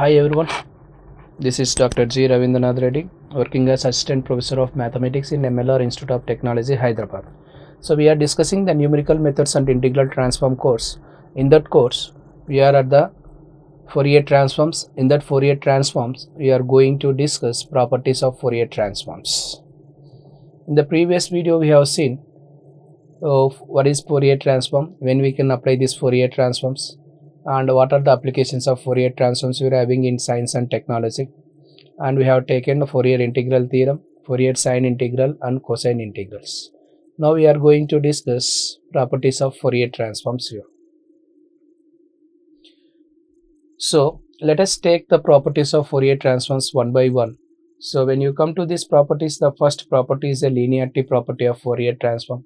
Hi everyone, this is Dr. G. Ravindranath Reddy, working as Assistant Professor of Mathematics in MLR Institute of Technology, Hyderabad. So we are discussing the numerical methods and integral transform course. In that course, we are at the Fourier transforms. In that Fourier transforms, we are going to discuss properties of Fourier transforms. In the previous video, we have seen what is Fourier transform, when we can apply these Fourier transforms, and what are the applications of Fourier transforms we are having in science and technology. And we have taken the Fourier integral theorem, Fourier sine integral and cosine integrals. Now we are going to discuss properties of Fourier transforms here. So let us take the properties of Fourier transforms one by one. So when you come to these properties, the first property is a linearity property of Fourier transform.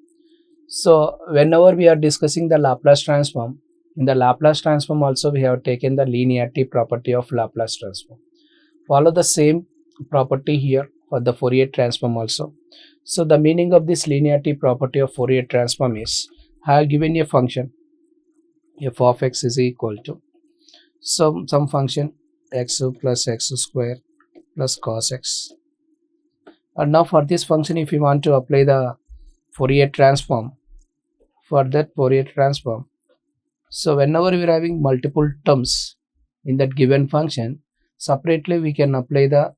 So whenever we are discussing the Laplace transform, in the Laplace transform also we have taken the linearity property of Laplace transform. Follow the same property here for the Fourier transform also. So the meaning of this linearity property of Fourier transform is, I have given a function f of x is equal to some function x plus x square plus cos x. And now for this function, if you want to apply the Fourier transform, for that Fourier transform, so whenever we are having multiple terms in that given function, separately we can apply the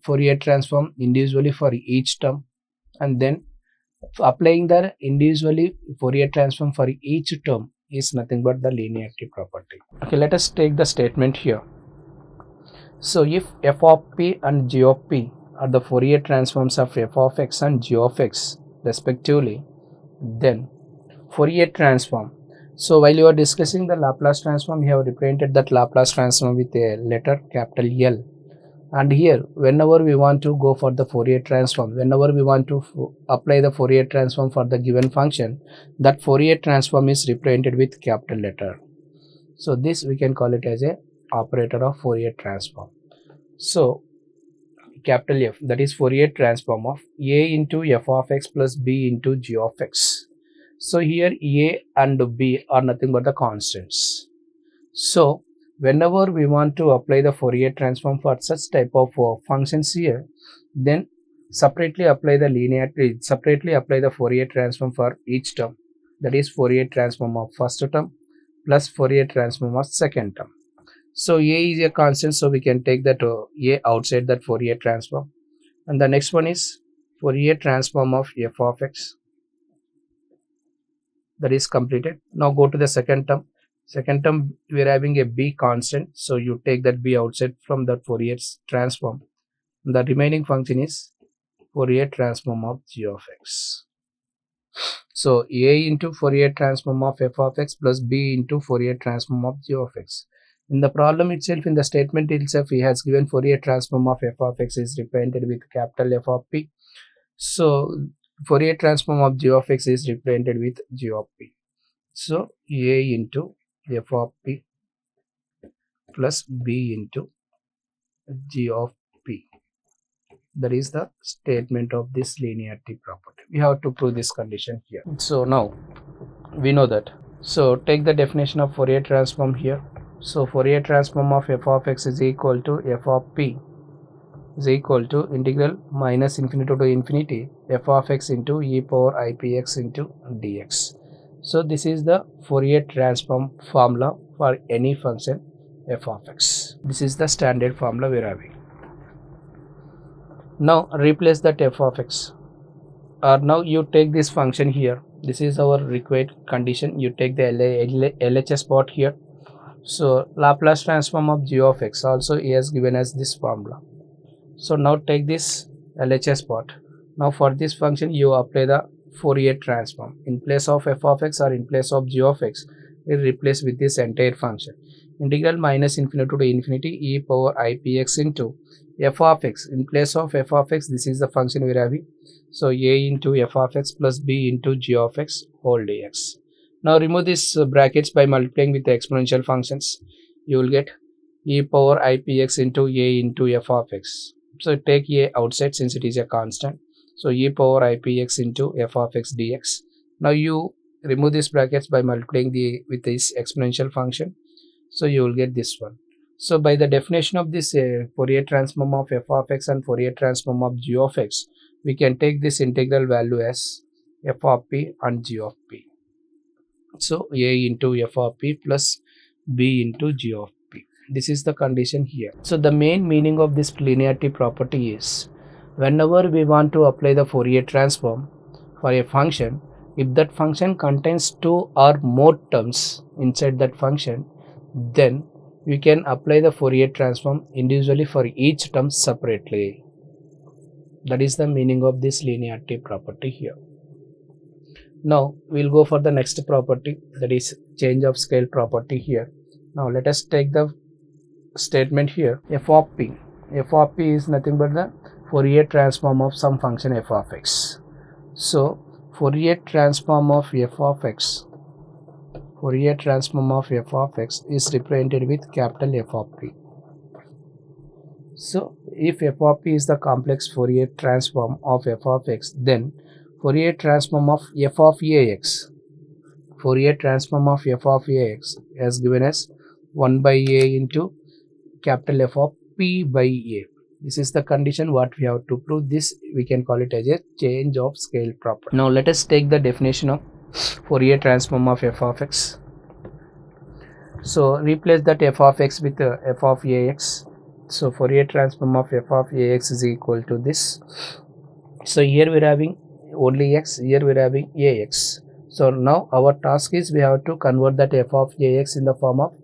Fourier transform individually for each term, and then applying the individually Fourier transform for each term is nothing but the linearity property. Okay, let us take the statement here. So if f of p and g of p are the Fourier transforms of f of x and g of x respectively, then Fourier transform. So while you are discussing the Laplace transform, you have represented that Laplace transform with a letter capital L. And here, whenever we want to go for the Fourier transform, whenever we want to apply the Fourier transform for the given function, that Fourier transform is represented with capital letter. So this we can call it as a operator of Fourier transform. So capital F, that is Fourier transform of a into f of x plus b into g of x. So here a and b are nothing but the constants. So whenever we want to apply the Fourier transform for such type of functions here, then separately apply the Fourier transform for each term. That is Fourier transform of first term plus Fourier transform of second term. So a is a constant, so we can take that a outside that Fourier transform. And the next one is Fourier transform of f of x. That is completed. Now go to the second term. Second term we are having a b constant, so you take that b outside from the Fourier transform. The remaining function is Fourier transform of g of x. So a into Fourier transform of f of x plus b into Fourier transform of g of x. In the problem itself, in the statement itself, he has given Fourier transform of f of x is represented with capital F of p. So Fourier transform of g of x is represented with g of p. So a into f of p plus b into g of p. That is the statement of this linearity property. We have to prove this condition here. So now we know that. So take the definition of Fourier transform here. So Fourier transform of f of x is equal to f of p is equal to integral minus infinity to infinity f of x into e power ipx into dx. So this is the Fourier transform formula for any function f of x. This is the standard formula we are having. Now replace that f of x, or now you take this function here. This is our required condition. You take the LHS part here. So Laplace transform of g of x also is given as this formula. So now take this LHS part. Now for this function you apply the Fourier transform. In place of f of x or in place of g of x, we replace with this entire function. Integral minus infinity to infinity e power ipx into f of x. In place of f of x, this is the function we are having. So a into f of x plus b into g of x whole dx. Now remove these brackets by multiplying with the exponential functions. You will get e power ipx into a into f of x. So take a outside since it is a constant. So e power ipx into f of x dx. Now you remove these brackets by multiplying with this exponential function. So you will get this one. So by the definition of this Fourier transform of f of x and Fourier transform of g of x, we can take this integral value as f of p and g of p. So a into f of p plus b into g of p. This is the condition here. So the main meaning of this linearity property is, whenever we want to apply the Fourier transform for a function, if that function contains two or more terms inside that function, then we can apply the Fourier transform individually for each term separately. That is the meaning of this linearity property here. Now we'll go for the next property, that is change of scale property here. Now let us take the statement here, f of p. F of p is nothing but the Fourier transform of some function f of x. So Fourier transform of f of x, Fourier transform of f of x is represented with capital F of p. So if f of p is the complex Fourier transform of f of x, then Fourier transform of f of ax, Fourier transform of f of ax as given as 1 by a into capital F of p by a. This is the condition what we have to prove. This we can call it as a change of scale property. Now let us take the definition of Fourier transform of f of x. So replace that f of x with f of ax. So Fourier transform of f of ax is equal to this. So here we are having only x, here we are having ax. So now our task is we have to convert that f of ax in the form of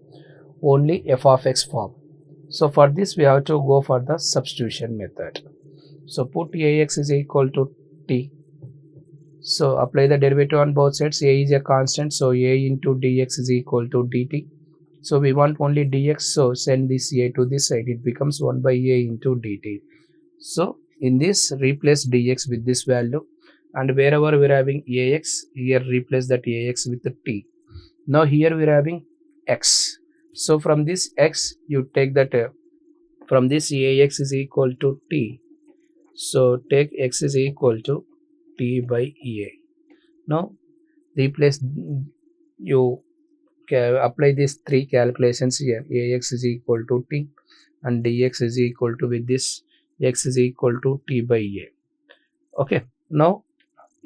only f of x form. So for this we have to go for the substitution method. So put ax is equal to t. So apply the derivative on both sides. A is a constant, so a into dx is equal to dt. So we want only dx, so send this a to this side, it becomes 1 by a into dt. So in this replace dx with this value, and wherever we are having ax, here replace that ax with the t. Now here we are having x. So from this x you take that from this ax is equal to t. So take x is equal to t by a. Now replace, you apply these three calculations here. Ax is equal to t and dx is equal to, with this x is equal to t by a. Okay, now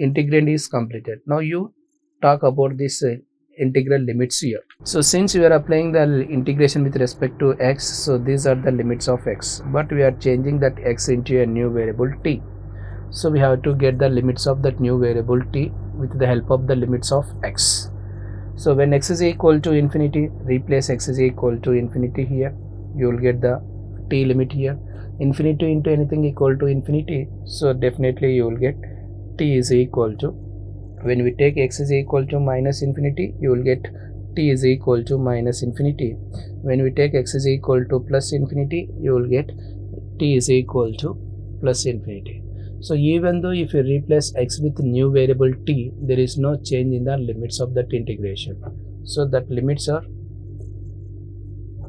integrand is completed. Now you talk about this integral limits here. So since we are applying the integration with respect to x, so these are the limits of x, but we are changing that x into a new variable t. So we have to get the limits of that new variable t with the help of the limits of x. So when x is equal to infinity, replace x is equal to infinity here, you will get the t limit here. Infinity into anything equal to infinity, so definitely you will get t is equal to, when we take x is equal to minus infinity, you will get t is equal to minus infinity. When we take x is equal to plus infinity, you will get t is equal to plus infinity. So even though if you replace x with new variable t, there is no change in the limits of that integration. So that limits are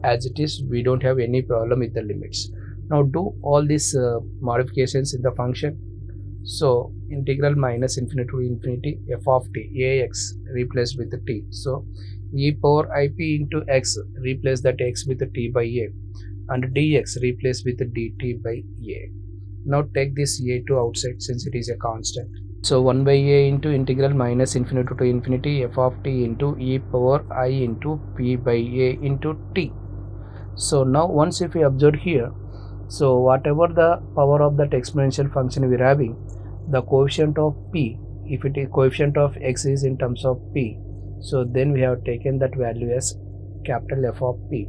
as it is, we don't have any problem with the limits. Now do all these modifications in the function. So integral minus infinity to infinity f of t, ax replaced with the t. So e power ip into x, replace that x with the t by a, and dx replaced with the dt by a. Now take this a to outside since it is a constant. So 1 by a into integral minus infinity to infinity f of t into e power I into p by a into t. So now once if we observe here, so whatever the power of that exponential function we are having, the coefficient of p, if it is coefficient of x is in terms of p, so then we have taken that value as capital F of p.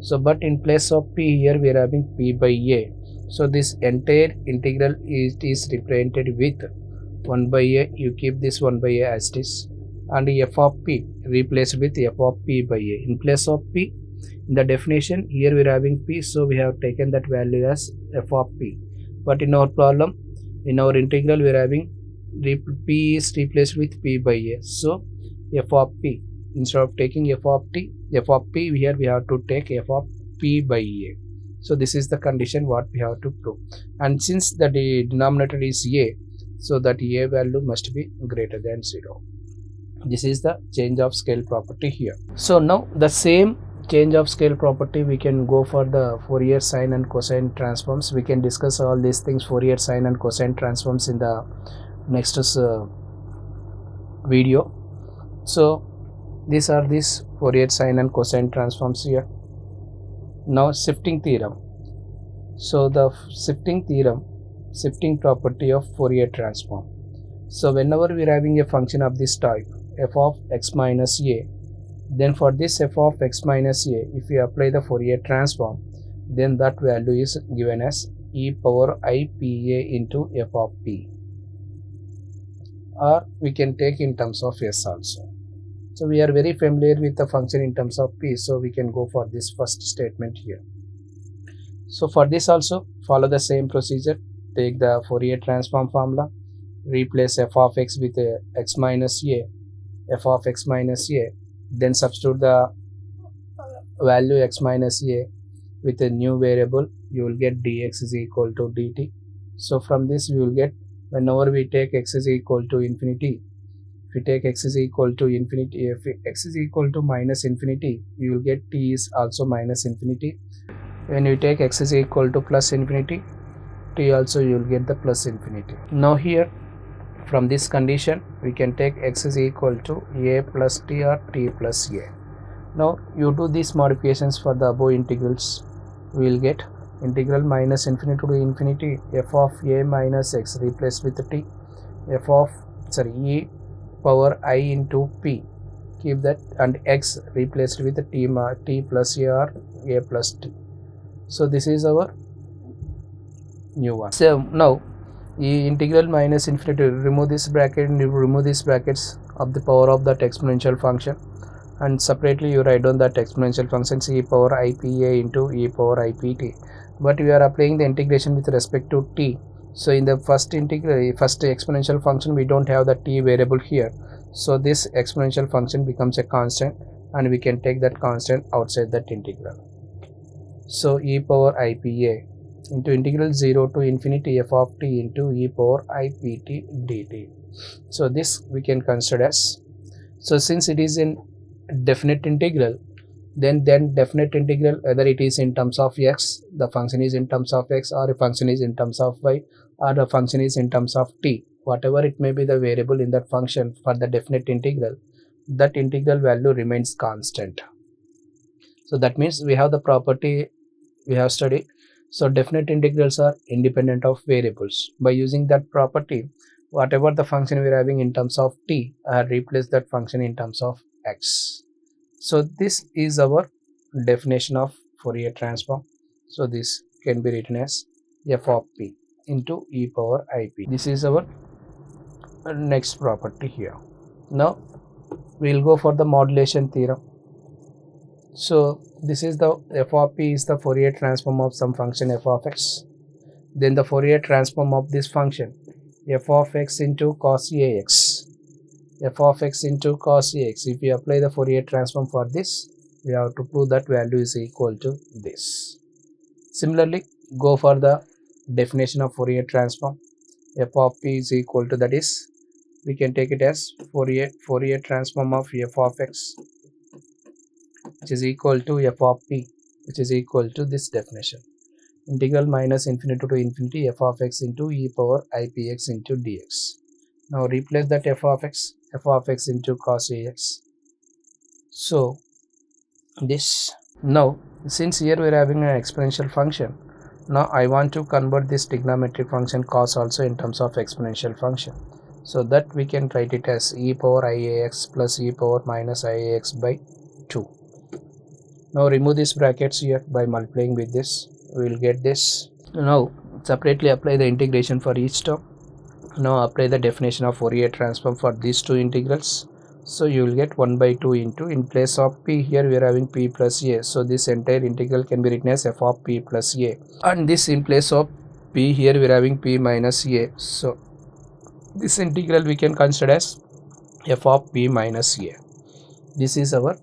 So but in place of p here we are having p by a. So this entire integral is represented with 1 by a, you keep this 1 by a as it is, and f of p replaced with f of p by a. In place of p, in the definition here we are having p, so we have taken that value as f of p. But in our problem, in our integral we are having p is replaced with p by a, so f of p, instead of taking f of p here we have to take f of p by a. So this is the condition what we have to prove, and since the denominator is a, so that a value must be greater than 0. This is the change of scale property here. So now the same change of scale property, we can go for the Fourier sine and cosine transforms. We can discuss all these things, Fourier sine and cosine transforms, in the next video. So these are these Fourier sine and cosine transforms here. Now shifting theorem. So the shifting theorem, shifting property of Fourier transform. So whenever we are having a function of this type, f of x minus a, then for this f of x minus a, if we apply the Fourier transform, then that value is given as e power I p a into f of p, or we can take in terms of s also. So we are very familiar with the function in terms of p, so we can go for this first statement here. So for this also follow the same procedure, take the Fourier transform formula, replace f of x with x minus a, f of x minus a, then substitute the value x minus a with a new variable, you will get dx is equal to dt. So from this we will get, whenever we take x is equal to infinity, if we take x is equal to infinity, if x is equal to minus infinity, you will get t is also minus infinity. When you take x is equal to plus infinity, t also you will get the plus infinity. Now here from this condition we can take x is equal to a plus t or t plus a. Now you do these modifications for the above integrals, we will get integral minus infinity to infinity f of a minus x replaced with t, f of e power I into p, keep that, and x replaced with t plus a or a plus t. So this is our new one. So now the integral minus infinity, remove this bracket and remove these brackets of the power of that exponential function, and separately you write down that exponential function e power ipa into e power ipt. But we are applying the integration with respect to t. So in the first exponential function we don't have the t variable here, so this exponential function becomes a constant and we can take that constant outside that integral. So e power ipa into integral 0 to infinity f of t into e power ipt dt. So this we can consider as, so since it is in definite integral, then definite integral, whether it is in terms of x, the function is in terms of x, or a function is in terms of y, or the function is in terms of t, whatever it may be the variable in that function, for the definite integral, that integral value remains constant. So that means we have the property we have studied. So definite integrals are independent of variables. By using that property, whatever the function we are having in terms of t, I replace that function in terms of x. So this is our definition of Fourier transform. So this can be written as f of p into e power ip. This is our next property here. Now we will go for the modulation theorem. So this is the f of p is the Fourier transform of some function f of x. Then the Fourier transform of this function f of x into cos ax, f of x into cos ax. If we apply the Fourier transform for this, we have to prove that value is equal to this. Similarly, go for the definition of Fourier transform. F of p is equal to, that is, we can take it as Fourier transform of f of x, which is equal to f of p, which is equal to this definition, integral minus infinity to infinity f of x into e power ipx into dx. Now replace that f of x into cos ax. So this, now since here we are having an exponential function, now I want to convert this trigonometric function cos also in terms of exponential function, so that we can write it as e power iax plus e power minus iax by 2. Now remove these brackets here. By multiplying with this, we will get this. Now separately apply the integration for each term. Now apply the definition of Fourier transform for these two integrals. So you will get 1 by 2 into, in place of p here we are having p plus a, so this entire integral can be written as f of p plus a, and this in place of p here we are having p minus a, so this integral we can consider as f of p minus a. This is our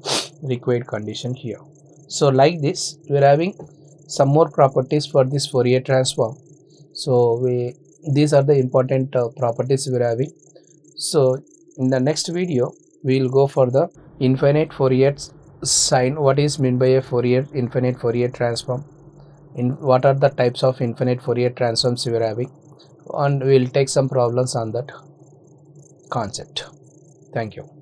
required condition here. So like this we are having some more properties for this Fourier transform. So these are the important properties we are having. So in the next video we will go for the infinite Fourier sign what is meant by a infinite Fourier transform, in what are the types of infinite Fourier transforms you are having, and we'll take some problems on that concept. Thank you.